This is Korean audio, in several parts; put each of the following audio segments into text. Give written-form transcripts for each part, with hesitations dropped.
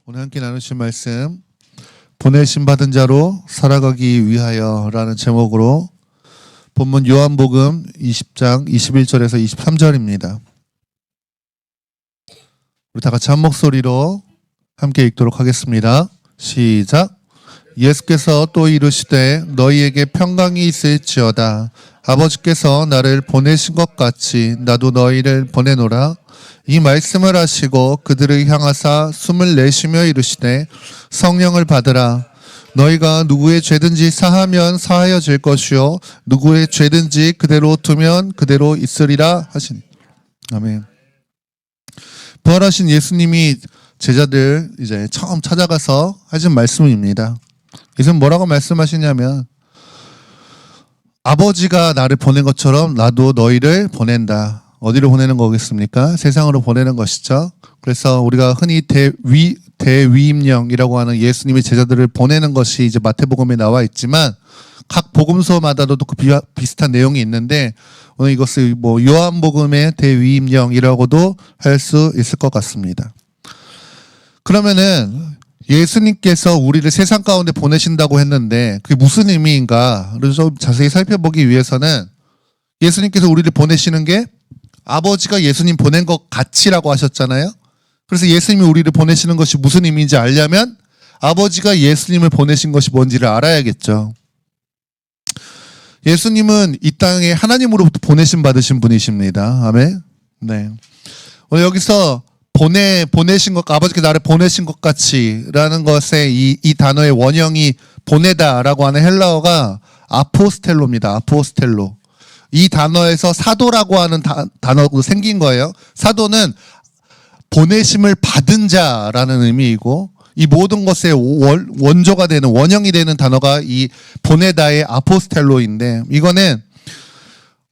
오늘 함께 나누신 말씀 보내심 받은 자로 살아가기 위하여라는 제목으로 본문 요한복음 20장 21절에서 23절입니다. 우리 다 같이 한 목소리로 함께 읽도록 하겠습니다. 시작. 예수께서 또 이르시되 너희에게 평강이 있을지어다. 아버지께서 나를 보내신 것 같이 나도 너희를 보내노라. 이 말씀을 하시고 그들을 향하사 숨을 내쉬며 이르시되 성령을 받으라. 너희가 누구의 죄든지 사하면 사하여질 것이요 누구의 죄든지 그대로 두면 그대로 있으리라 하시니. 아멘. 부활하신 예수님이 제자들 이제 처음 찾아가서 하신 말씀입니다. 예수님 뭐라고 말씀하시냐면 아버지가 나를 보낸 것처럼 나도 너희를 보낸다. 어디로 보내는 거겠습니까? 세상으로 보내는 것이죠. 그래서 우리가 흔히 대위임령이라고 하는 예수님의 제자들을 보내는 것이 이제 마태복음에 나와 있지만 각 복음서마다도 그 비슷한 내용이 있는데 오늘 이것을 요한복음의 대위임령이라고도 할 수 있을 것 같습니다. 그러면은 예수님께서 우리를 세상 가운데 보내신다고 했는데 그게 무슨 의미인가? 그래서 좀 자세히 살펴보기 위해서는 예수님께서 우리를 보내시는 게 아버지가 예수님 보낸 것 같이라고 하셨잖아요. 그래서 예수님이 우리를 보내시는 것이 무슨 의미인지 알려면 아버지가 예수님을 보내신 것이 뭔지를 알아야겠죠. 예수님은 이 땅에 하나님으로부터 보내심 받으신 분이십니다. 아멘. 네. 오늘 여기서 보내신 것, 아버지께 나를 보내신 것 같이라는 것에 이 단어의 원형이 보내다라고 하는 헬라어가 아포스텔로입니다. 아포스텔로. 이 단어에서 사도라고 하는 단어도 생긴 거예요. 사도는 보내심을 받은 자라는 의미이고 이 모든 것의 원조가 되는 원형이 되는 단어가 이 보내다의 아포스텔로인데 이거는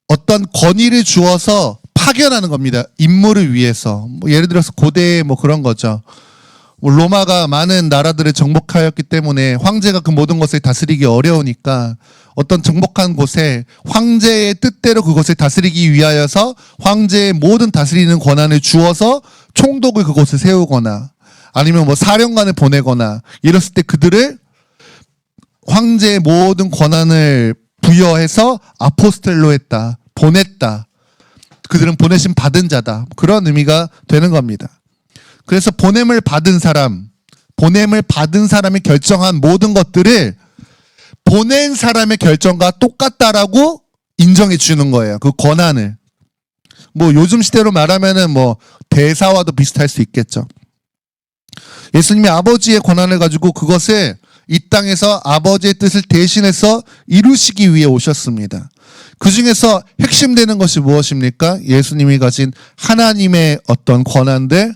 어떤 권위를 주어서 파견하는 겁니다. 임무를 위해서. 예를 들어서 고대에 그런 거죠. 로마가 많은 나라들을 정복하였기 때문에 황제가 그 모든 것을 다스리기 어려우니까 어떤 정복한 곳에 황제의 뜻대로 그것을 다스리기 위하여서 황제의 모든 다스리는 권한을 주어서 총독을 그곳에 세우거나 아니면 사령관을 보내거나 이랬을 때 그들을 황제의 모든 권한을 부여해서 아포스텔로 했다. 보냈다. 그들은 보내심 받은 자다. 그런 의미가 되는 겁니다. 그래서 보냄을 받은 사람이 결정한 모든 것들을 보낸 사람의 결정과 똑같다라고 인정해 주는 거예요. 그 권한을. 요즘 시대로 말하면은 대사와도 비슷할 수 있겠죠. 예수님이 아버지의 권한을 가지고 그것을 이 땅에서 아버지의 뜻을 대신해서 이루시기 위해 오셨습니다. 그 중에서 핵심되는 것이 무엇입니까? 예수님이 가진 하나님의 어떤 권한들,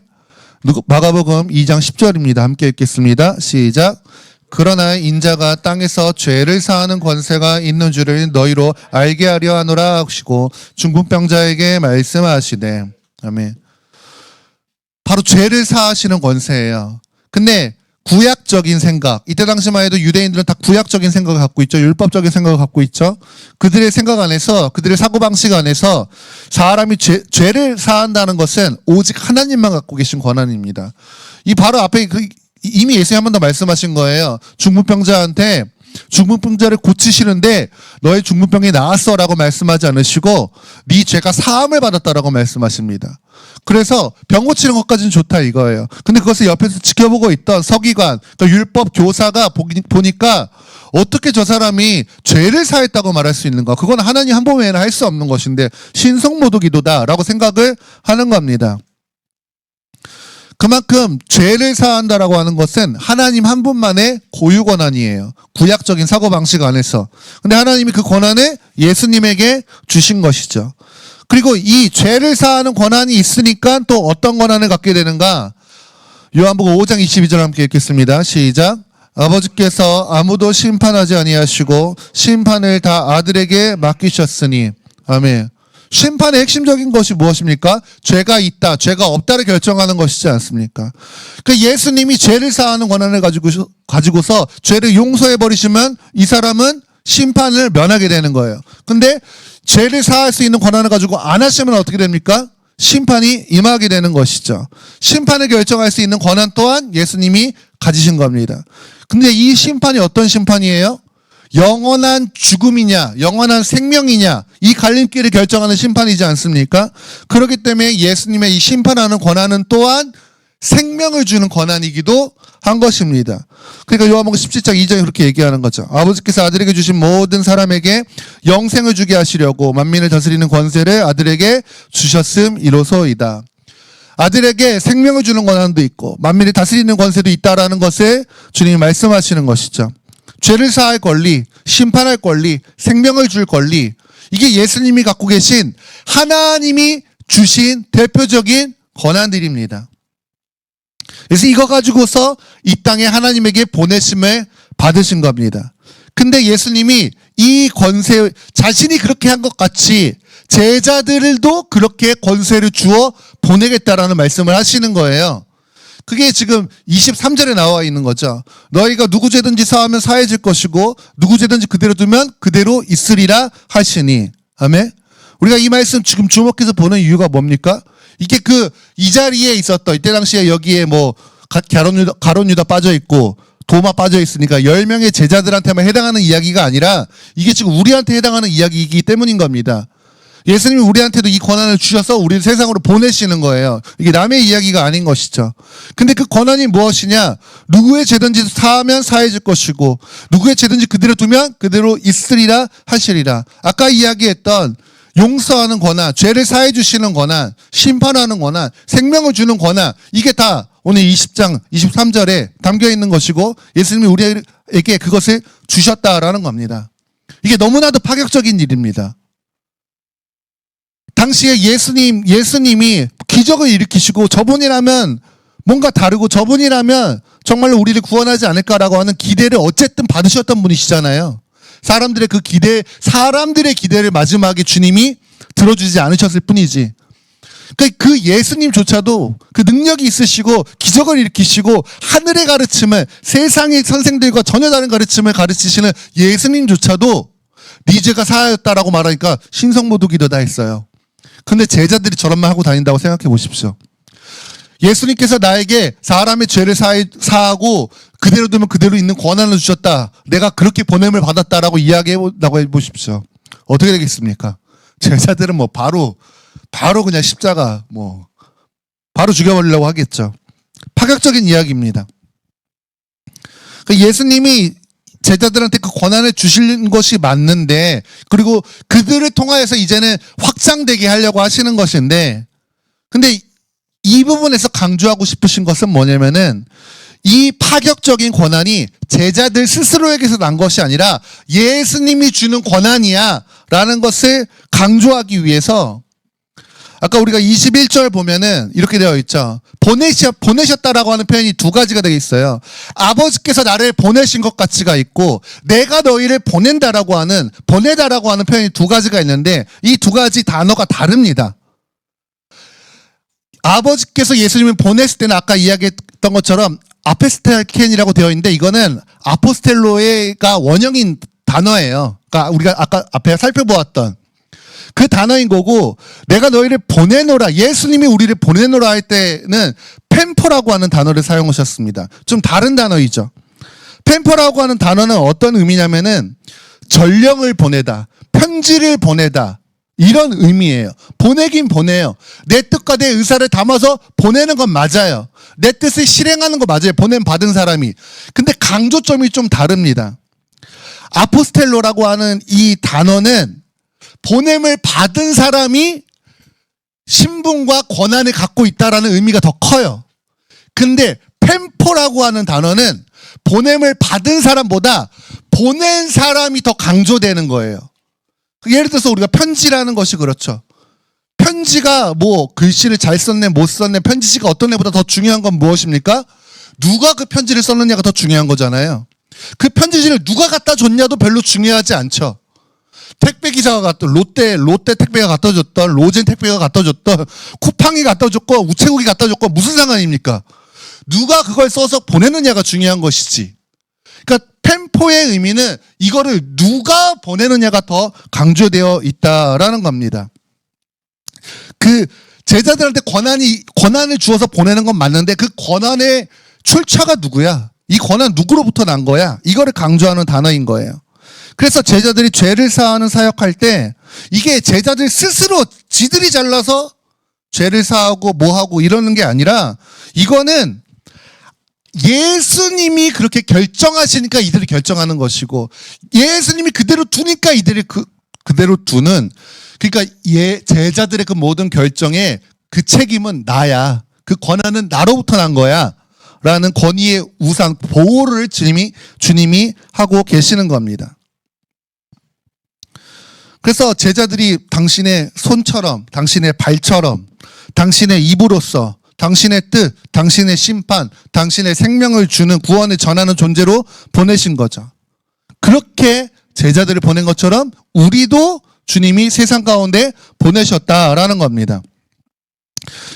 마가복음 2장 10절입니다. 함께 읽겠습니다. 시작. 그러나 인자가 땅에서 죄를 사하는 권세가 있는 줄을 너희로 알게 하려 하노라 하시고 중풍병자에게 말씀하시되. 아멘. 바로 죄를 사하시는 권세예요. 근데 구약적인 생각, 이때 당시만 해도 유대인들은 다 구약적인 생각을 갖고 있죠. 율법적인 생각을 갖고 있죠. 그들의 생각 안에서, 그들의 사고방식 안에서 사람이 죄를 사한다는 것은 오직 하나님만 갖고 계신 권한입니다. 이 바로 앞에 이미 예수님 한 번 더 말씀하신 거예요. 중풍병자한테 중풍병자를 고치시는데 너의 중풍병이 나았어 라고 말씀하지 않으시고 네 죄가 사함을 받았다라고 말씀하십니다. 그래서 병 고치는 것까지는 좋다 이거예요. 근데 그것을 옆에서 지켜보고 있던 서기관, 그러니까 율법 교사가 보니까 어떻게 저 사람이 죄를 사했다고 말할 수 있는가. 그건 하나님 한 분 외에는 할 수 없는 것인데 신성모독기도다라고 생각을 하는 겁니다. 그만큼 죄를 사한다라고 하는 것은 하나님 한 분만의 고유 권한이에요. 구약적인 사고방식 안에서. 근데 하나님이 그 권한을 예수님에게 주신 것이죠. 그리고 이 죄를 사하는 권한이 있으니까 또 어떤 권한을 갖게 되는가? 요한복음 5장 22절 함께 읽겠습니다. 시작. 아버지께서 아무도 심판하지 아니하시고 심판을 다 아들에게 맡기셨으니. 아멘. 심판의 핵심적인 것이 무엇입니까? 죄가 있다, 죄가 없다를 결정하는 것이지 않습니까? 그러니까 예수님이 죄를 사하는 권한을 가지고서 죄를 용서해버리시면 이 사람은 심판을 면하게 되는 거예요. 근데 죄를 사할 수 있는 권한을 가지고 안 하시면 어떻게 됩니까? 심판이 임하게 되는 것이죠. 심판을 결정할 수 있는 권한 또한 예수님이 가지신 겁니다. 근데 이 심판이 어떤 심판이에요? 영원한 죽음이냐, 영원한 생명이냐, 이 갈림길을 결정하는 심판이지 않습니까? 그렇기 때문에 예수님의 이 심판하는 권한은 또한 생명을 주는 권한이기도 한 것입니다. 그러니까 요한복음 17장 2절에 그렇게 얘기하는 거죠. 아버지께서 아들에게 주신 모든 사람에게 영생을 주게 하시려고 만민을 다스리는 권세를 아들에게 주셨음이로소이다. 아들에게 생명을 주는 권한도 있고 만민을 다스리는 권세도 있다라는 것을 주님이 말씀하시는 것이죠. 죄를 사할 권리, 심판할 권리, 생명을 줄 권리, 이게 예수님이 갖고 계신 하나님이 주신 대표적인 권한들입니다. 그래서 이거 가지고서 이 땅에 하나님에게 보내심을 받으신 겁니다. 근데 예수님이 이 권세, 자신이 그렇게 한 것 같이 제자들도 그렇게 권세를 주어 보내겠다라는 말씀을 하시는 거예요. 그게 지금 23절에 나와 있는 거죠. 너희가 누구 죄든지 사하면 사해질 것이고 누구 죄든지 그대로 두면 그대로 있으리라 하시니. 아멘. 우리가 이 말씀 지금 주목해서 보는 이유가 뭡니까? 이게 이 자리에 있었던, 이때 당시에 여기에 뭐, 가룟 유다 빠져 있고, 도마 빠져 있으니까 10명의 제자들한테만 해당하는 이야기가 아니라, 이게 지금 우리한테 해당하는 이야기이기 때문인 겁니다. 예수님이 우리한테도 이 권한을 주셔서 우리를 세상으로 보내시는 거예요. 이게 남의 이야기가 아닌 것이죠. 근데 그 권한이 무엇이냐? 누구의 죄든지 사하면 사해질 것이고, 누구의 죄든지 그대로 두면 그대로 있으리라 하시리라. 아까 이야기했던 용서하는 권한, 죄를 사해 주시는 권한, 심판하는 권한, 생명을 주는 권한, 이게 다 오늘 20장 23절에 담겨 있는 것이고 예수님이 우리에게 그것을 주셨다라는 겁니다. 이게 너무나도 파격적인 일입니다. 당시에 예수님이 기적을 일으키시고 저분이라면 뭔가 다르고 저분이라면 정말로 우리를 구원하지 않을까라고 하는 기대를 어쨌든 받으셨던 분이시잖아요. 사람들의 기대를 마지막에 주님이 들어주지 않으셨을 뿐이지. 그 예수님조차도 그 능력이 있으시고 기적을 일으키시고 하늘의 가르침을, 세상의 선생들과 전혀 다른 가르침을 가르치시는 예수님조차도 네 죄가 사하였다라고 말하니까 신성모독이다 했어요. 근데 제자들이 저런 말 하고 다닌다고 생각해 보십시오. 예수님께서 나에게 사람의 죄를 사하고 그대로 두면 그대로 있는 권한을 주셨다. 내가 그렇게 보냄을 받았다라고 이야기해보라고 해보십시오. 어떻게 되겠습니까? 제자들은 뭐 바로 그냥 십자가 바로 죽여버리려고 하겠죠. 파격적인 이야기입니다. 예수님이 제자들한테 그 권한을 주시는 것이 맞는데, 그리고 그들을 통하여서 이제는 확장되게 하려고 하시는 것인데, 근데 이 부분에서 강조하고 싶으신 것은 뭐냐면은 이 파격적인 권한이 제자들 스스로에게서 난 것이 아니라 예수님이 주는 권한이야 라는 것을 강조하기 위해서, 아까 우리가 21절 보면은 이렇게 되어 있죠. 보내셨다라고 하는 표현이 두 가지가 되어 있어요. 아버지께서 나를 보내신 것 같이가 있고, 내가 너희를 보내다라고 하는 표현이 두 가지가 있는데, 이 두 가지 단어가 다릅니다. 아버지께서 예수님을 보냈을 때는 아까 이야기했던 것처럼 아페스텔켄이라고 되어 있는데, 이거는 아포스텔로가 원형인 단어예요. 그러니까 우리가 아까 앞에 살펴보았던 그 단어인 거고, 내가 너희를 보내노라, 예수님이 우리를 보내노라 할 때는 펜포라고 하는 단어를 사용하셨습니다. 좀 다른 단어이죠. 펜포라고 하는 단어는 어떤 의미냐면은 전령을 보내다, 편지를 보내다, 이런 의미예요. 보내긴 보내요. 내 뜻과 내 의사를 담아서 보내는 건 맞아요. 내 뜻을 실행하는 거 맞아요. 보냄 받은 사람이. 근데 강조점이 좀 다릅니다. 아포스텔로라고 하는 이 단어는 보냄을 받은 사람이 신분과 권한을 갖고 있다라는 의미가 더 커요. 근데 펜포라고 하는 단어는 보냄을 받은 사람보다 보낸 사람이 더 강조되는 거예요. 예를 들어서 우리가 편지라는 것이 그렇죠. 편지가 글씨를 잘 썼네 못 썼네, 편지지가 어떤 애보다 더 중요한 건 무엇입니까? 누가 그 편지를 썼느냐가 더 중요한 거잖아요. 그 편지지를 누가 갖다 줬냐도 별로 중요하지 않죠. 택배 기사가 롯데 택배가 갖다 줬던, 로젠 택배가 갖다 줬던, 쿠팡이 갖다 줬고 우체국이 갖다 줬고 무슨 상관입니까? 누가 그걸 써서 보내느냐가 중요한 것이지. 그러니까 펜포의 의미는 이거를 누가 보내느냐가 더 강조되어 있다라는 겁니다. 그 제자들한테 권한을 주어서 보내는 건 맞는데 그 권한의 출처가 누구야? 이 권한 누구로부터 난 거야? 이거를 강조하는 단어인 거예요. 그래서 제자들이 죄를 사하는 사역할 때 이게 제자들 스스로 지들이 잘나서 죄를 사하고 뭐하고 이러는 게 아니라 이거는 예수님이 그렇게 결정하시니까 이들이 결정하는 것이고 예수님이 그대로 두니까 이들이 그대로 두는 그러니까 제자들의 그 모든 결정에 그 책임은 나야. 그 권한은 나로부터 난 거야. 라는 권위의 우상, 보호를 주님이 하고 계시는 겁니다. 그래서 제자들이 당신의 손처럼, 당신의 발처럼, 당신의 입으로서, 당신의 뜻, 당신의 심판, 당신의 생명을 주는 구원을 전하는 존재로 보내신 거죠. 그렇게 제자들을 보낸 것처럼 우리도 주님이 세상 가운데 보내셨다라는 겁니다.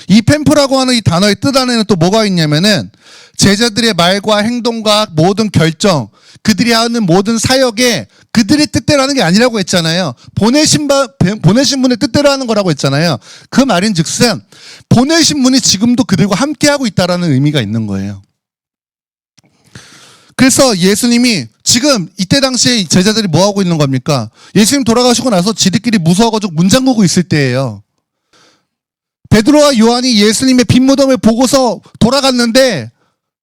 이 펜프라고 하는 이 단어의 뜻 안에는 또 뭐가 있냐면은 제자들의 말과 행동과 모든 결정, 그들이 하는 모든 사역에 그들의 뜻대로 하는 게 아니라고 했잖아요. 보내신 분의 뜻대로 하는 거라고 했잖아요. 그 말인 즉슨 보내신 분이 지금도 그들과 함께하고 있다라는 의미가 있는 거예요. 그래서 예수님이 지금 이때 당시에 제자들이 뭐 하고 있는 겁니까? 예수님 돌아가시고 나서 지들끼리 무서워가지고 문 잠그고 있을 때예요. 베드로와 요한이 예수님의 빈 무덤을 보고서 돌아갔는데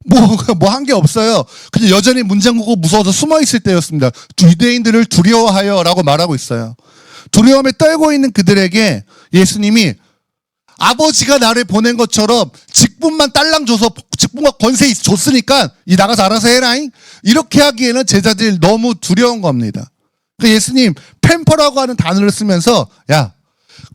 뭐 한 게 없어요. 그냥 여전히 문 잠그고 무서워서 숨어 있을 때였습니다. 유대인들을 두려워하여 라고 말하고 있어요. 두려움에 떨고 있는 그들에게 예수님이 아버지가 나를 보낸 것처럼 직분만 딸랑 줘서 직분과 권세 줬으니까 이 나가서 알아서 해라잉. 이렇게 하기에는 제자들이 너무 두려운 겁니다. 그 예수님 펜퍼라고 하는 단어를 쓰면서 야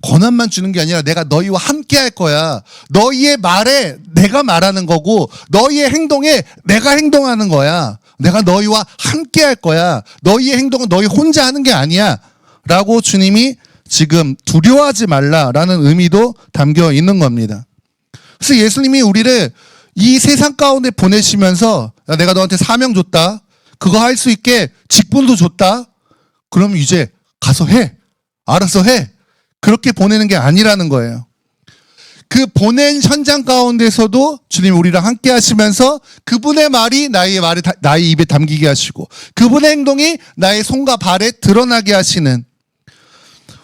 권한만 주는 게 아니라 내가 너희와 함께 할 거야. 너희의 말에 내가 말하는 거고 너희의 행동에 내가 행동하는 거야. 내가 너희와 함께 할 거야. 너희의 행동은 너희 혼자 하는 게 아니야. 라고 주님이 지금 두려워하지 말라라는 의미도 담겨 있는 겁니다. 그래서 예수님이 우리를 이 세상 가운데 보내시면서 야, 내가 너한테 사명 줬다. 그거 할 수 있게 직분도 줬다. 그럼 이제 가서 해. 알아서 해. 그렇게 보내는 게 아니라는 거예요. 그 보낸 현장 가운데서도 주님 우리랑 함께 하시면서 그분의 말이 나의 입에 담기게 하시고 그분의 행동이 나의 손과 발에 드러나게 하시는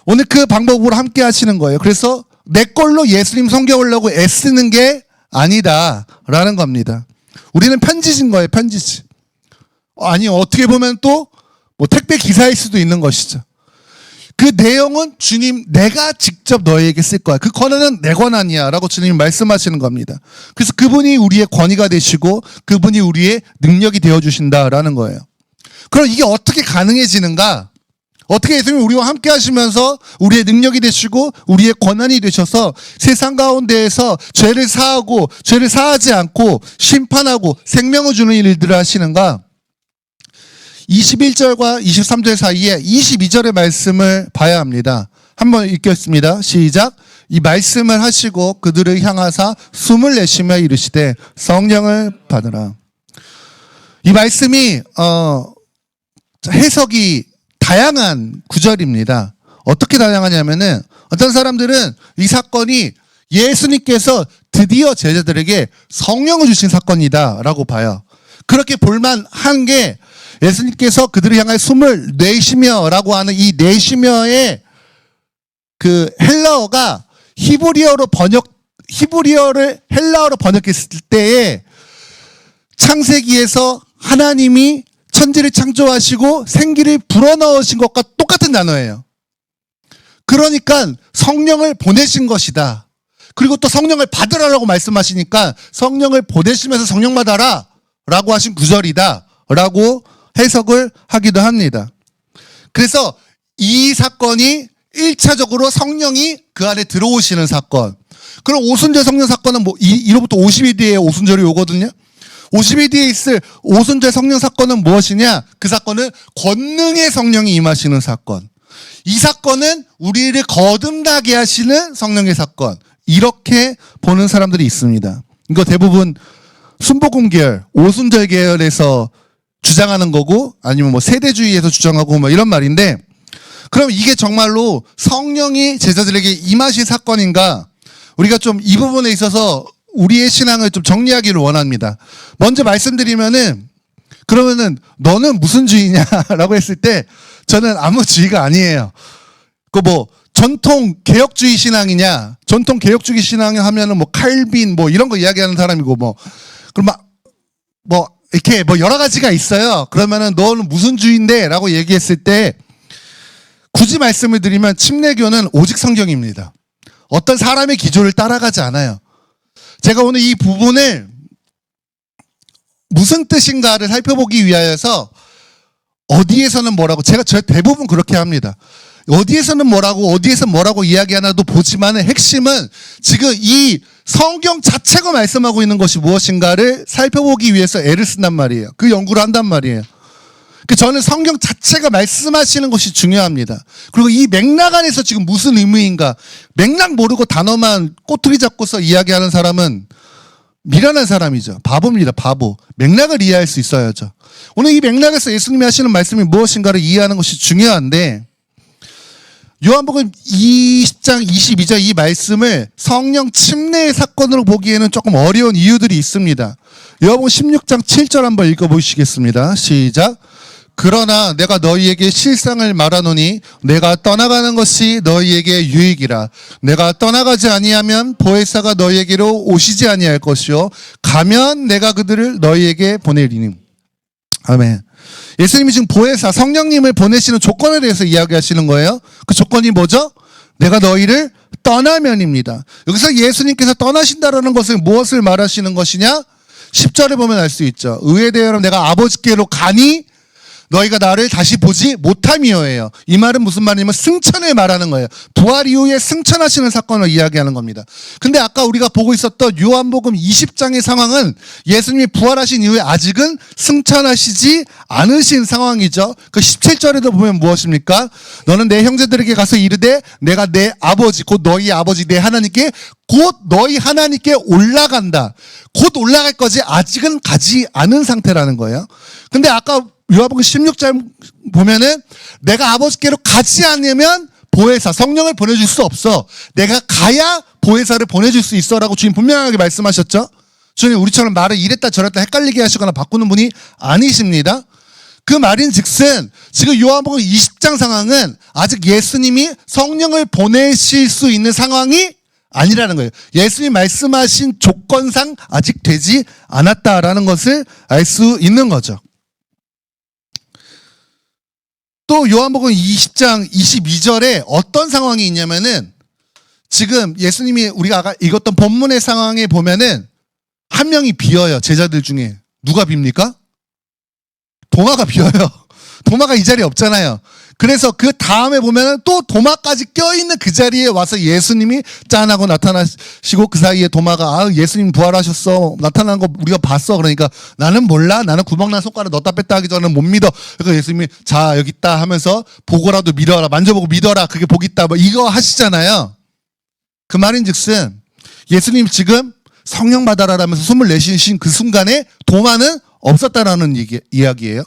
오늘 그 방법으로 함께 하시는 거예요. 그래서 내 걸로 예수님 섬겨오려고 애쓰는 게 아니다라는 겁니다. 우리는 편지신 거예요. 편지지. 아니 어떻게 보면 또 뭐 택배 기사일 수도 있는 것이죠. 그 내용은 주님 내가 직접 너희에게 쓸 거야. 그 권한은 내 권한이야 라고 주님이 말씀하시는 겁니다. 그래서 그분이 우리의 권위가 되시고 그분이 우리의 능력이 되어주신다라는 거예요. 그럼 이게 어떻게 가능해지는가? 어떻게 예수님이 우리와 함께 하시면서 우리의 능력이 되시고 우리의 권한이 되셔서 세상 가운데에서 죄를 사하고 죄를 사하지 않고 심판하고 생명을 주는 일들을 하시는가? 21절과 23절 사이에 22절의 말씀을 봐야 합니다. 한번 읽겠습니다. 시작. 이 말씀을 하시고 그들을 향하사 숨을 내쉬며 이르시되 성령을 받으라. 이 말씀이 해석이 다양한 구절입니다. 어떻게 다양하냐면은 어떤 사람들은 이 사건이 예수님께서 드디어 제자들에게 성령을 주신 사건이다라고 봐요. 그렇게 볼만한 게 예수님께서 그들을 향해 숨을 내쉬며라고 하는 이 내쉬며의 그 헬라어가 히브리어를 헬라어로 번역했을 때에 창세기에서 하나님이 천지를 창조하시고 생기를 불어넣으신 것과 똑같은 단어예요. 그러니까 성령을 보내신 것이다. 그리고 또 성령을 받으라라고 말씀하시니까 성령을 보내시면서 성령 받아라 라고 하신 구절이다 라고 해석을 하기도 합니다. 그래서 이 사건이 1차적으로 성령이 그 안에 들어오시는 사건. 그럼 오순절 성령 사건은 뭐 이로부터 50일 뒤에 오순절이 오거든요. 50일 뒤에 있을 오순절 성령 사건은 무엇이냐? 그 사건은 권능의 성령이 임하시는 사건. 이 사건은 우리를 거듭나게 하시는 성령의 사건. 이렇게 보는 사람들이 있습니다. 이거 대부분 순복음 계열, 오순절 계열에서 주장하는 거고 아니면 뭐 세대주의에서 주장하고 뭐 이런 말인데 그럼 이게 정말로 성령이 제자들에게 임하신 사건인가? 우리가 좀 이 부분에 있어서 우리의 신앙을 좀 정리하기를 원합니다. 먼저 말씀드리면은 그러면은 너는 무슨 주의냐라고 했을 때 저는 아무 주의가 아니에요. 그 뭐 전통 개혁주의 신앙이냐? 전통 개혁주의 신앙 하면은 뭐 칼빈 뭐 이런 거 이야기하는 사람이고 뭐 그럼 뭐 이렇게 뭐 여러 가지가 있어요. 그러면은 너는 무슨 주의인데?라고 얘기했을 때 굳이 말씀을 드리면 침례교는 오직 성경입니다. 어떤 사람의 기조를 따라가지 않아요. 제가 오늘 이 부분을 무슨 뜻인가를 살펴보기 위하여서 어디에서는 뭐라고 제가 대부분 그렇게 합니다. 어디에서는 뭐라고 이야기하나도 보지만 핵심은 지금 이 성경 자체가 말씀하고 있는 것이 무엇인가를 살펴보기 위해서 애를 쓴단 말이에요. 그 연구를 한단 말이에요. 저는 성경 자체가 말씀하시는 것이 중요합니다. 그리고 이 맥락 안에서 지금 무슨 의미인가 맥락 모르고 단어만 꼬투리 잡고서 이야기하는 사람은 미련한 사람이죠. 바보입니다. 바보. 맥락을 이해할 수 있어야죠. 오늘 이 맥락에서 예수님이 하시는 말씀이 무엇인가를 이해하는 것이 중요한데 요한복음 20장 22절 이 말씀을 성령 침례의 사건으로 보기에는 조금 어려운 이유들이 있습니다. 요한복음 16장 7절 한번 읽어보시겠습니다. 시작. 그러나 내가 너희에게 실상을 말하노니 내가 떠나가는 것이 너희에게 유익이라. 내가 떠나가지 아니하면 보혜사가 너희에게로 오시지 아니할 것이요 가면 내가 그들을 너희에게 보내리니. 아멘. 예수님이 지금 보혜사 성령님을 보내시는 조건에 대해서 이야기하시는 거예요. 그 조건이 뭐죠? 내가 너희를 떠나면입니다. 여기서 예수님께서 떠나신다라는 것을 무엇을 말하시는 것이냐? 10절에 보면 알 수 있죠. 의에 대하여 내가 아버지께로 가니 너희가 나를 다시 보지 못함이여예요. 이 말은 무슨 말이냐면 승천을 말하는 거예요. 부활 이후에 승천하시는 사건을 이야기하는 겁니다. 근데 아까 우리가 보고 있었던 요한복음 20장의 상황은 예수님이 부활하신 이후에 아직은 승천하시지 않으신 상황이죠. 그 17절에도 보면 무엇입니까? 너는 내 형제들에게 가서 이르되 내가 내 아버지 곧 너희 아버지 내 하나님께 곧 너희 하나님께 올라간다. 곧 올라갈 거지 아직은 가지 않은 상태라는 거예요. 근데 아까 요한복음 16절 보면은 내가 아버지께로 가지 않으면 보혜사 성령을 보내줄 수 없어. 내가 가야 보혜사를 보내줄 수 있어라고 주님 분명하게 말씀하셨죠. 주님 우리처럼 말을 이랬다 저랬다 헷갈리게 하시거나 바꾸는 분이 아니십니다. 그 말인즉슨 지금 요한복음 20장 상황은 아직 예수님이 성령을 보내실 수 있는 상황이 아니라는 거예요. 예수님 말씀하신 조건상 아직 되지 않았다라는 것을 알 수 있는 거죠. 또 요한복음 20장 22절에 어떤 상황이 있냐면은 지금 예수님이 우리가 아까 읽었던 본문의 상황에 보면은 한 명이 비어요. 제자들 중에. 누가 빕니까? 도마가 비어요. 도마가 이 자리에 없잖아요. 그래서 그 다음에 보면은 또 도마까지 껴있는 그 자리에 와서 예수님이 짠하고 나타나시고 그 사이에 도마가 예수님 부활하셨어. 나타난 거 우리가 봤어. 그러니까 나는 몰라. 나는 구멍난 손가락 넣었다 뺐다 하기 전에 못 믿어. 그러니까 예수님이 자 여기 있다 하면서 보고라도 믿어라. 만져보고 믿어라. 그게 복 있다. 뭐 이거 하시잖아요. 그 말인즉슨 예수님 지금 성령 받아라라면서 숨을 내쉬신 그 순간에 도마는 없었다라는 이야기예요.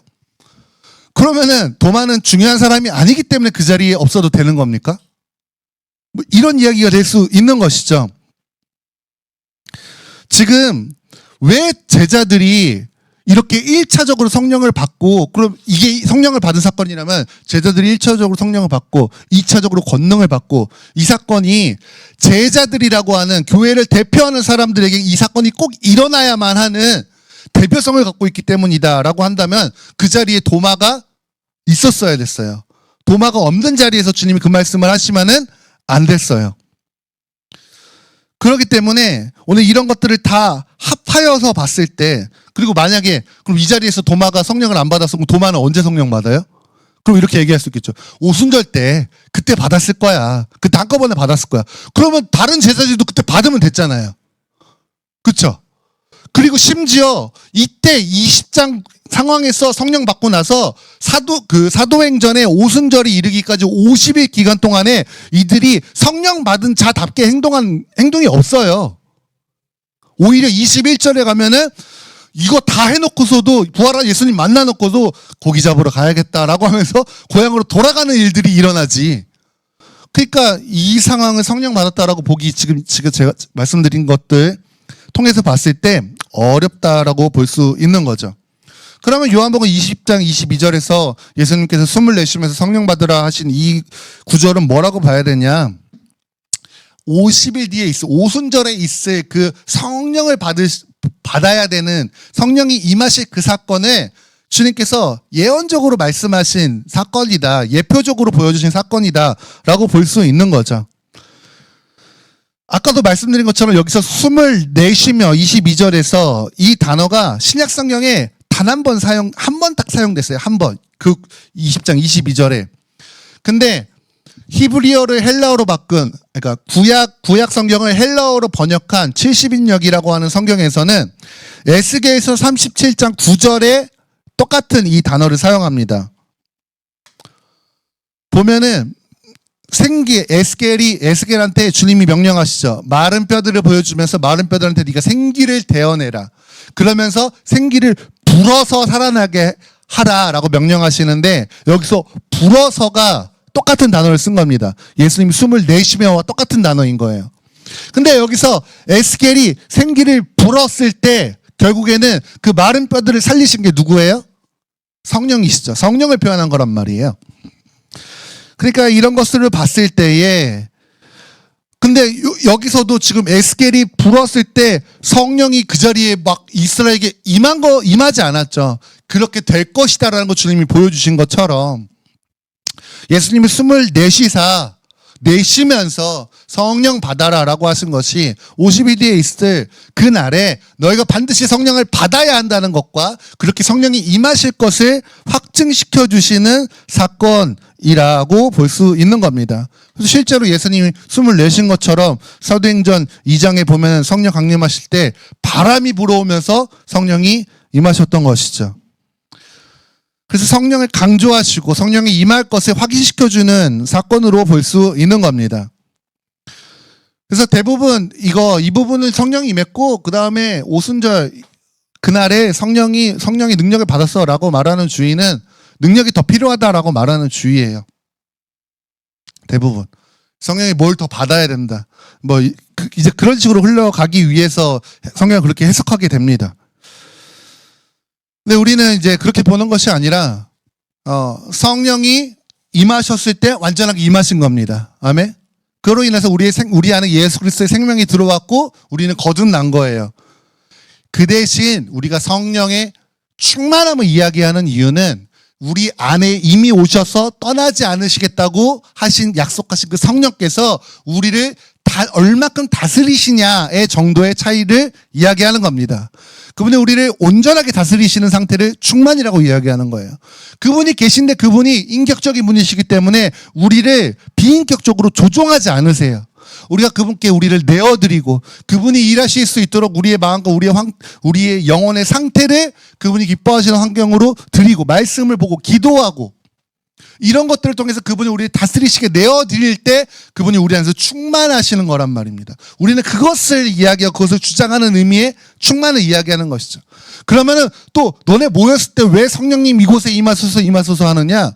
그러면은 도마는 중요한 사람이 아니기 때문에 그 자리에 없어도 되는 겁니까? 뭐 이런 이야기가 될 수 있는 것이죠. 지금 왜 제자들이 이렇게 1차적으로 성령을 받고 그럼 이게 성령을 받은 사건이라면 제자들이 1차적으로 성령을 받고 2차적으로 권능을 받고 이 사건이 제자들이라고 하는 교회를 대표하는 사람들에게 이 사건이 꼭 일어나야만 하는 대표성을 갖고 있기 때문이다라고 한다면 그 자리에 도마가 있었어야 됐어요. 도마가 없는 자리에서 주님이 그 말씀을 하시면은 안 됐어요. 그렇기 때문에 오늘 이런 것들을 다 합하여서 봤을 때 그리고 만약에 그럼 이 자리에서 도마가 성령을 안 받았으면 도마는 언제 성령 받아요? 그럼 이렇게 얘기할 수 있겠죠. 오순절 때 그때 받았을 거야. 그때 한꺼번에 받았을 거야. 그러면 다른 제자들도 그때 받으면 됐잖아요. 그렇죠? 그리고 심지어 이때 20장 상황에서 성령 받고 나서 사도행전에 오순절이 이르기까지 50일 기간 동안에 이들이 성령 받은 자답게 행동이 없어요. 오히려 21절에 가면은 이거 다 해놓고서도 부활한 예수님 만나놓고도 고기 잡으러 가야겠다라고 하면서 고향으로 돌아가는 일들이 일어나지. 그러니까 이 상황을 성령 받았다라고 보기 지금 제가 말씀드린 것들 통해서 봤을 때 어렵다라고 볼 수 있는 거죠. 그러면 요한복음 20장 22절에서 예수님께서 숨을 내쉬면서 성령 받으라 하신 이 구절은 뭐라고 봐야 되냐? 50일 뒤에 오순절에 있을 그 성령을 받아야 되는, 성령이 임하실 그 사건을 주님께서 예언적으로 말씀하신 사건이다, 예표적으로 보여주신 사건이다 라고 볼 수 있는 거죠. 아까도 말씀드린 것처럼 여기서 숨을 내쉬며 22절에서 이 단어가 신약 성경에 단 한 번 딱 사용됐어요. 한 번. 그 20장 22절에. 근데 히브리어를 헬라어로 바꾼, 그러니까 구약 성경을 헬라어로 번역한 70인역이라고 하는 성경에서는 에스겔서 37장 9절에 똑같은 이 단어를 사용합니다. 보면은 에스겔한테 주님이 명령하시죠. 마른 뼈들을 보여주면서 마른 뼈들한테 네가 생기를 대어내라. 그러면서 생기를 불어서 살아나게 하라라고 명령하시는데, 여기서 불어서가 똑같은 단어를 쓴 겁니다. 예수님이 숨을 내쉬며와 똑같은 단어인 거예요. 근데 여기서 에스겔이 생기를 불었을 때 결국에는 그 마른 뼈들을 살리신 게 누구예요? 성령이시죠. 성령을 표현한 거란 말이에요. 그러니까 이런 것들을 봤을 때에, 근데 여기서도 지금 에스겔이 불었을 때 성령이 그 자리에 막 이스라엘에게 임하지 않았죠. 그렇게 될 것이다라는 거 주님이 보여주신 것처럼 예수님이 숨을 내쉬면서 성령 받아라라고 하신 것이 50일 뒤에 있을 그날에 너희가 반드시 성령을 받아야 한다는 것과 그렇게 성령이 임하실 것을 확증시켜 주시는 사건이라고 볼 수 있는 겁니다. 그래서 실제로 예수님이 숨을 내신 것처럼 사도행전 2장에 보면 성령 강림하실 때 바람이 불어오면서 성령이 임하셨던 것이죠. 그래서 성령을 강조하시고 성령이 임할 것을 확인시켜주는 사건으로 볼 수 있는 겁니다. 그래서 대부분 이 부분을 성령이 임했고 그 다음에 오순절 그날에 성령이 능력을 받았어라고 말하는 주의는 능력이 더 필요하다라고 말하는 주의예요. 대부분 성령이 뭘 더 받아야 된다. 이제 그런 식으로 흘러가기 위해서 성령을 그렇게 해석하게 됩니다. 근데 우리는 이제 그렇게 보는 것이 아니라 성령이 임하셨을 때 완전하게 임하신 겁니다. 아멘. 그로 인해서 우리 안에 예수 그리스도의 생명이 들어왔고 우리는 거듭난 거예요. 그 대신 우리가 성령의 충만함을 이야기하는 이유는 우리 안에 이미 오셔서 떠나지 않으시겠다고 약속하신 그 성령께서 우리를 얼마큼 다스리시냐의 정도의 차이를 이야기하는 겁니다. 그분이 우리를 온전하게 다스리시는 상태를 충만이라고 이야기하는 거예요. 그분이 계신데 그분이 인격적인 분이시기 때문에 우리를 비인격적으로 조종하지 않으세요. 우리가 그분께 우리를 내어드리고 그분이 일하실 수 있도록 우리의 마음과 우리의 영혼의 상태를 그분이 기뻐하시는 환경으로 드리고 말씀을 보고 기도하고 이런 것들을 통해서 그분이 우리를 다스리시게 내어드릴 때 그분이 우리 안에서 충만하시는 거란 말입니다. 우리는 그것을 이야기하고 그것을 주장하는 의미의 충만을 이야기하는 것이죠. 그러면은 또 너네 모였을 때 왜 성령님 이곳에 임하소서 하느냐?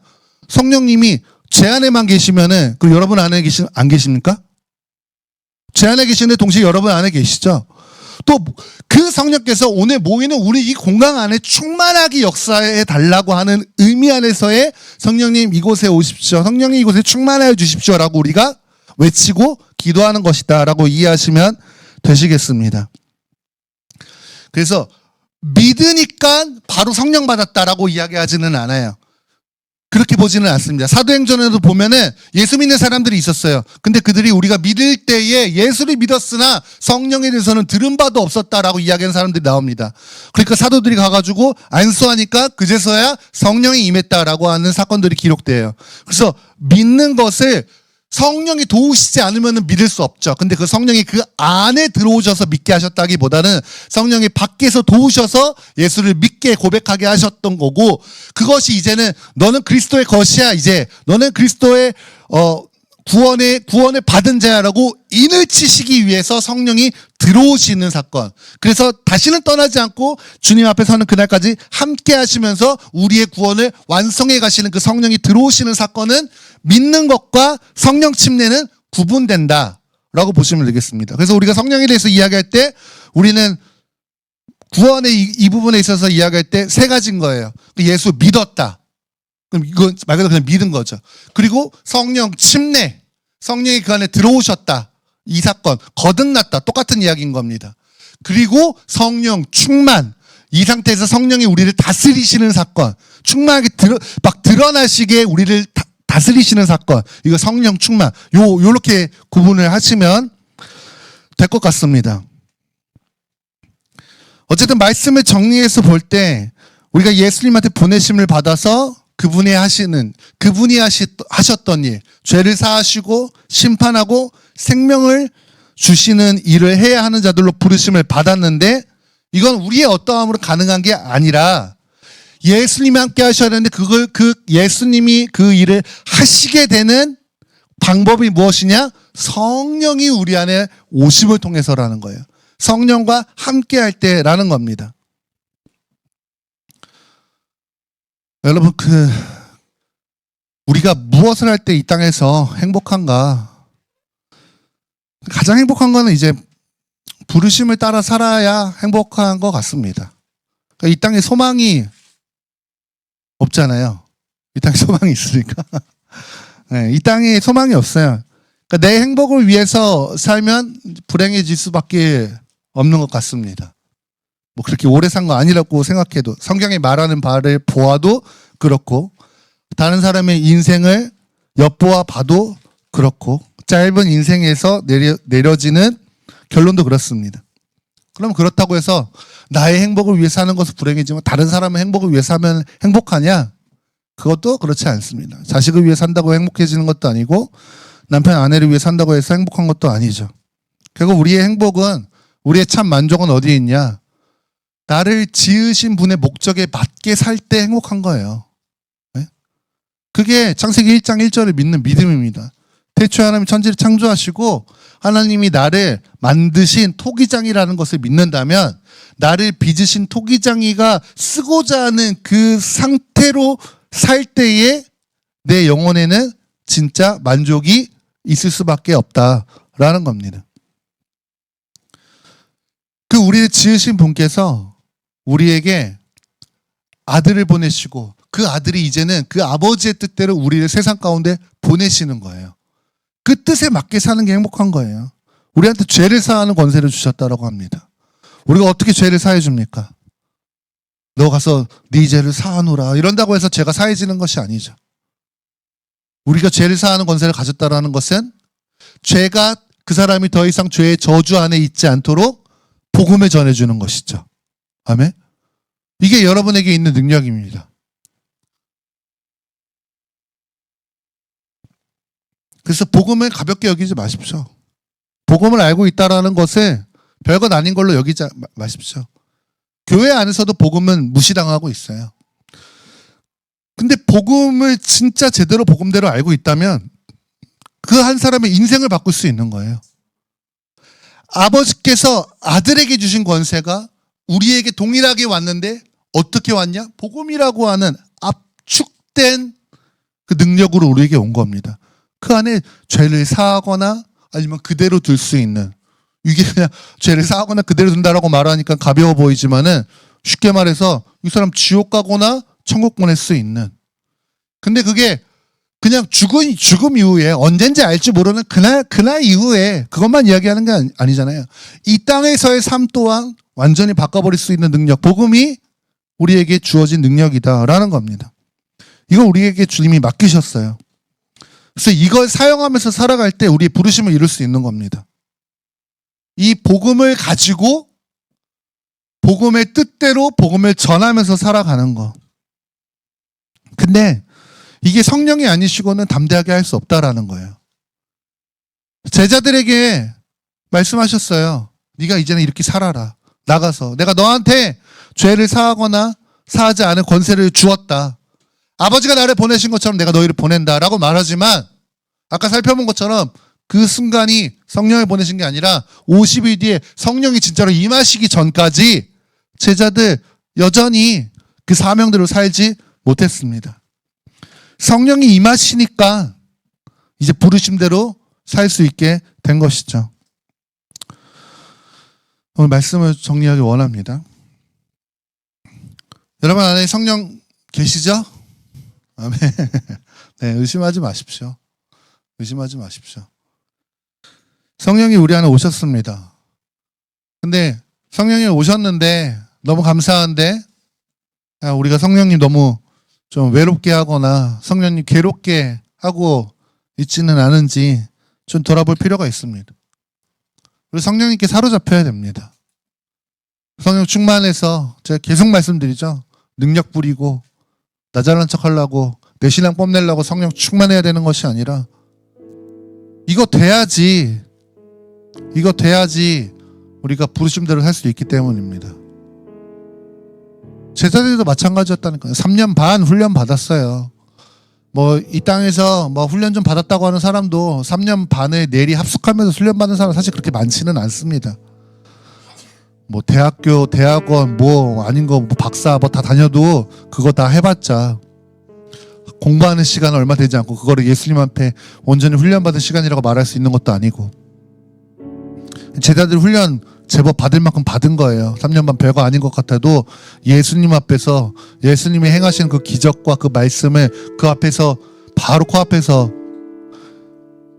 성령님이 제 안에만 계시면은 그 여러분 안에 안 계십니까? 제 안에 계시는데 동시에 여러분 안에 계시죠? 또 그 성령께서 오늘 모이는 우리 이 공간 안에 충만하게 역사해 달라고 하는 의미 안에서의 성령님 이곳에 오십시오. 성령님 이곳에 충만하여 주십시오라고 우리가 외치고 기도하는 것이다라고 이해하시면 되시겠습니다. 그래서 믿으니까 바로 성령 받았다라고 이야기하지는 않아요. 그렇게 보지는 않습니다. 사도행전에도 보면은 예수 믿는 사람들이 있었어요. 근데 그들이 우리가 믿을 때에 예수를 믿었으나 성령에 대해서는 들은 바도 없었다라고 이야기하는 사람들이 나옵니다. 그러니까 사도들이 가가지고 안수하니까 그제서야 성령이 임했다라고 하는 사건들이 기록돼요. 그래서 믿는 것을 성령이 도우시지 않으면 믿을 수 없죠. 근데 그 성령이 그 안에 들어오셔서 믿게 하셨다기보다는 성령이 밖에서 도우셔서 예수를 믿게 고백하게 하셨던 거고, 그것이 이제는 너는 그리스도의 것이야. 이제 너는 그리스도의 구원을 받은 자야라고 인을 치시기 위해서 성령이 들어오시는 사건. 그래서 다시는 떠나지 않고 주님 앞에 서는 그날까지 함께 하시면서 우리의 구원을 완성해 가시는 그 성령이 들어오시는 사건은 믿는 것과 성령 침례는 구분된다라고 보시면 되겠습니다. 그래서 우리가 성령에 대해서 이야기할 때 우리는 구원의 이 부분에 있어서 이야기할 때 세 가지인 거예요. 예수 믿었다. 그럼 이건 말 그대로 그냥 믿은 거죠. 그리고 성령 침례, 성령이 그 안에 들어오셨다. 이 사건, 거듭났다. 똑같은 이야기인 겁니다. 그리고 성령 충만, 이 상태에서 성령이 우리를 다스리시는 사건, 충만하게 막 드러나시게 우리를 다스리시는 사건, 이거 성령 충만, 요렇게 구분을 하시면 될 것 같습니다. 어쨌든 말씀을 정리해서 볼 때 우리가 예수님한테 보내심을 받아서 그분이 하셨던 일, 죄를 사하시고 심판하고 생명을 주시는 일을 해야 하는 자들로 부르심을 받았는데, 이건 우리의 어떠함으로 가능한 게 아니라 예수님이 함께 하셔야 되는데 예수님이 그 일을 하시게 되는 방법이 무엇이냐? 성령이 우리 안에 오심을 통해서라는 거예요. 성령과 함께 할 때라는 겁니다. 여러분, 우리가 무엇을 할 때 이 땅에서 행복한가? 가장 행복한 거는 이제 부르심을 따라 살아야 행복한 것 같습니다. 그러니까 이 땅에 소망이 없잖아요. 이 땅에 소망이 있으니까. 네, 이 땅에 소망이 없어요. 그러니까 내 행복을 위해서 살면 불행해질 수밖에 없는 것 같습니다. 뭐 그렇게 오래 산 거 아니라고 생각해도, 성경이 말하는 바를 보아도 그렇고, 다른 사람의 인생을 엿보아 봐도 그렇고, 짧은 인생에서 내려지는 결론도 그렇습니다. 그럼 그렇다고 해서 나의 행복을 위해 사는 것은 불행이지만 다른 사람의 행복을 위해 사면 행복하냐? 그것도 그렇지 않습니다. 자식을 위해 산다고 행복해지는 것도 아니고 남편 아내를 위해 산다고 해서 행복한 것도 아니죠. 결국 우리의 행복은, 우리의 참 만족은 어디에 있냐? 나를 지으신 분의 목적에 맞게 살 때 행복한 거예요. 네? 그게 창세기 1장 1절을 믿는 믿음입니다. 태초에 하나님이 천지를 창조하시고 하나님이 나를 만드신 토기장이라는 것을 믿는다면, 나를 빚으신 토기장이가 쓰고자 하는 그 상태로 살 때에 내 영혼에는 진짜 만족이 있을 수밖에 없다라는 겁니다. 그 우리를 지으신 분께서 우리에게 아들을 보내시고, 그 아들이 이제는 그 아버지의 뜻대로 우리를 세상 가운데 보내시는 거예요. 그 뜻에 맞게 사는 게 행복한 거예요. 우리한테 죄를 사하는 권세를 주셨다라고 합니다. 우리가 어떻게 죄를 사해 줍니까? 너 가서 네 죄를 사하노라 이런다고 해서 죄가 사해지는 것이 아니죠. 우리가 죄를 사하는 권세를 가졌다라는 것은 죄가, 그 사람이 더 이상 죄의 저주 안에 있지 않도록 복음을 전해주는 것이죠. 아멘? 이게 여러분에게 있는 능력입니다. 그래서 복음을 가볍게 여기지 마십시오. 복음을 알고 있다라는 것을 별것 아닌 걸로 여기지 마십시오. 교회 안에서도 복음은 무시당하고 있어요. 근데 복음을 진짜 제대로 복음대로 알고 있다면 그 한 사람의 인생을 바꿀 수 있는 거예요. 아버지께서 아들에게 주신 권세가 우리에게 동일하게 왔는데 어떻게 왔냐? 복음이라고 하는 압축된 그 능력으로 우리에게 온 겁니다. 그 안에 죄를 사하거나 아니면 그대로 둘 수 있는, 이게 그냥 죄를 사하거나 그대로 둔다라고 말하니까 가벼워 보이지만은 쉽게 말해서 이 사람 지옥 가거나 천국 보낼 수 있는, 근데 그게 그냥 죽음 이후에 언젠지 알지 모르는 그날 이후에 그것만 이야기하는 게 아니잖아요. 이 땅에서의 삶 또한 완전히 바꿔버릴 수 있는 능력, 복음이 우리에게 주어진 능력이다라는 겁니다. 이거 우리에게 주님이 맡기셨어요. 그래서 이걸 사용하면서 살아갈 때 우리의 부르심을 이룰 수 있는 겁니다. 이 복음을 가지고 복음의 뜻대로 복음을 전하면서 살아가는 거. 근데 이게 성령이 아니시고는 담대하게 할 수 없다라는 거예요. 제자들에게 말씀하셨어요. 네가 이제는 이렇게 살아라. 나가서 내가 너한테 죄를 사하거나 사하지 않은 권세를 주었다. 아버지가 나를 보내신 것처럼 내가 너희를 보낸다라고 말하지만, 아까 살펴본 것처럼 그 순간이 성령을 보내신 게 아니라 50일 뒤에 성령이 진짜로 임하시기 전까지 제자들 여전히 그 사명대로 살지 못했습니다. 성령이 임하시니까 이제 부르심대로 살 수 있게 된 것이죠. 오늘 말씀을 정리하기 원합니다. 여러분 안에 성령 계시죠? 아멘. 네, 의심하지 마십시오. 의심하지 마십시오. 성령이 우리 안에 오셨습니다. 근데 성령이 오셨는데 너무 감사한데 우리가 성령님 너무 좀 외롭게 하거나 성령님 괴롭게 하고 있지는 않은지 좀 돌아볼 필요가 있습니다. 우리 성령님께 사로잡혀야 됩니다. 성령 충만해서 제가 계속 말씀드리죠. 능력 부리고 나 잘난 척 하려고 내 신앙 뽐내려고 성령 충만해야 되는 것이 아니라 이거 돼야지 우리가 부르심대로 살 수 있기 때문입니다. 제자들도 마찬가지였다니까요. 3년 반 훈련 받았어요. 뭐 이 땅에서 뭐 훈련 좀 받았다고 하는 사람도 3년 반에 내리 합숙하면서 훈련 받는 사람 사실 그렇게 많지는 않습니다. 뭐 대학교, 대학원 뭐 아닌 거 뭐 박사 뭐 다 다녀도 그거 다 해봤자 공부하는 시간은 얼마 되지 않고 그거를 예수님 앞에 온전히 훈련받은 시간이라고 말할 수 있는 것도 아니고 제자들 훈련 제법 받을 만큼 받은 거예요. 3년 반 별거 아닌 것 같아도 예수님 앞에서 예수님이 행하신 그 기적과 그 말씀을 그 앞에서 바로 코앞에서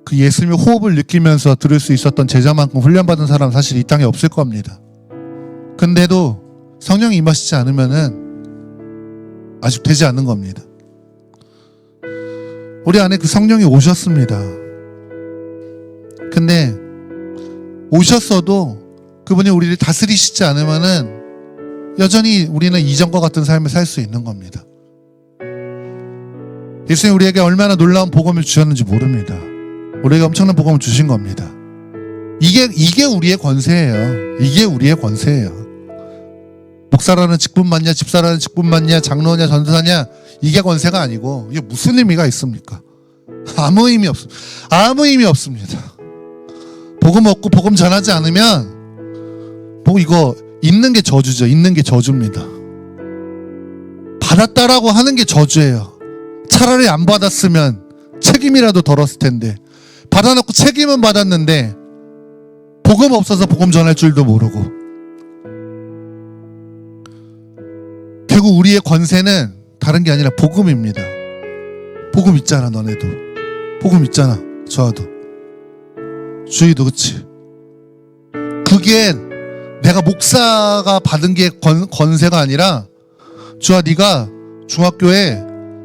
그 예수님의 호흡을 느끼면서 들을 수 있었던 제자만큼 훈련받은 사람 사실 이 땅에 없을 겁니다. 근데도 성령이 임하시지 않으면은 아직 되지 않는 겁니다. 우리 안에 그 성령이 오셨습니다. 근데 오셨어도 그분이 우리를 다스리시지 않으면은 여전히 우리는 이전과 같은 삶을 살 수 있는 겁니다. 예수님이 우리에게 얼마나 놀라운 복음을 주셨는지 모릅니다. 우리에게 엄청난 복음을 주신 겁니다. 이게 우리의 권세예요. 이게 우리의 권세예요. 목사라는 직분 받냐, 집사라는 직분 받냐, 장로냐, 전도사냐 이게 권세가 아니고 이게 무슨 의미가 있습니까? 아무 의미 없습니다. 복음 얻고 복음 전하지 않으면 이거 있는 게 저주죠. 있는 게 저주입니다. 받았다라고 하는 게 저주예요. 차라리 안 받았으면 책임이라도 덜었을 텐데 받아놓고 책임은 받았는데 복음 없어서 복음 전할 줄도 모르고 결국 우리의 권세는 다른 게 아니라 복음입니다. 복음 있잖아. 너네도 복음 있잖아. 저와도 주희도 그치. 그게 내가 목사가 받은 게 권세가 아니라 주아 네가 중학교에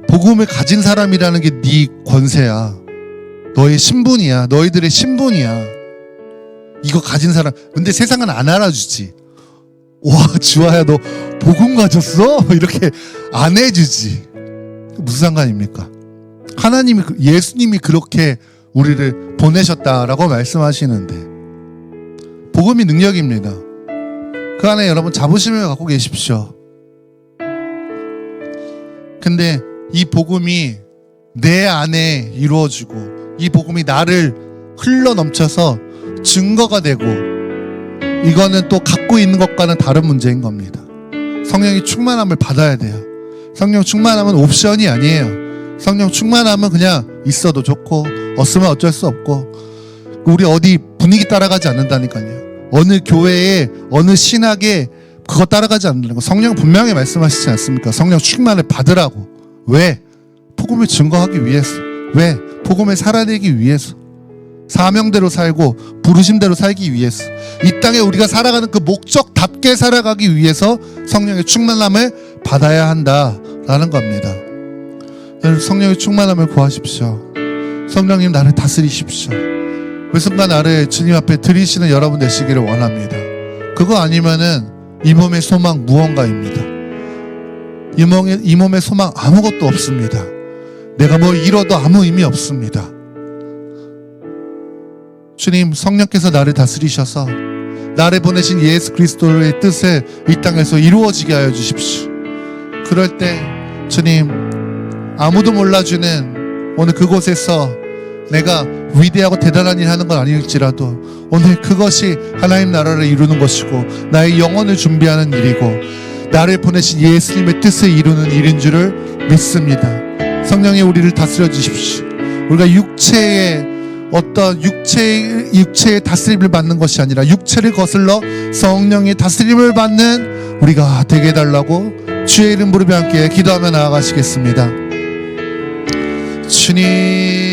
복음을 가진 사람이라는 게 네 권세야. 너의 신분이야. 너희들의 신분이야. 이거 가진 사람. 근데 세상은 안 알아주지. 와 주아야 너 복음 가졌어? 이렇게 안 해주지. 무슨 상관입니까? 하나님이 예수님이 그렇게 우리를 보내셨다라고 말씀하시는데 복음이 능력입니다. 그 안에 여러분 자부심을 갖고 계십시오. 근데 이 복음이 내 안에 이루어지고 이 복음이 나를 흘러 넘쳐서 증거가 되고 이거는 또 갖고 있는 것과는 다른 문제인 겁니다. 성령의 충만함을 받아야 돼요. 성령 충만함은 옵션이 아니에요. 성령 충만함은 그냥 있어도 좋고 없으면 어쩔 수 없고 우리 어디 분위기 따라가지 않는다니까요. 어느 교회에 어느 신학에 그거 따라가지 않는다는 거. 성령 분명히 말씀하시지 않습니까? 성령 충만을 받으라고. 왜? 복음을 증거하기 위해서. 왜? 복음을 살아내기 위해서. 사명대로 살고 부르심대로 살기 위해서. 이 땅에 우리가 살아가는 그 목적답게 살아가기 위해서 성령의 충만함을 받아야 한다라는 겁니다. 여러분 성령의 충만함을 구하십시오. 성령님 나를 다스리십시오. 그 순간 나를 주님 앞에 드리시는 여러분 되시기를 원합니다. 그거 아니면은 이 몸의 소망 무언가입니다. 이 몸의 소망 아무것도 없습니다. 내가 뭘 잃어도 아무 의미 없습니다. 주님 성령께서 나를 다스리셔서 나를 보내신 예수 그리스도의 뜻을 이 땅에서 이루어지게 하여 주십시오. 그럴 때 주님 아무도 몰라주는 오늘 그곳에서 내가 위대하고 대단한 일 하는 건 아닐지라도 오늘 그것이 하나님 나라를 이루는 것이고 나의 영혼을 준비하는 일이고 나를 보내신 예수님의 뜻을 이루는 일인 줄을 믿습니다. 성령이 우리를 다스려 주십시오. 우리가 육체의 어떤 육체의 다스림을 받는 것이 아니라 육체를 거슬러 성령의 다스림을 받는 우리가 되게 해달라고 주의 이름 부르며 함께 기도하며 나아가시겠습니다. 주님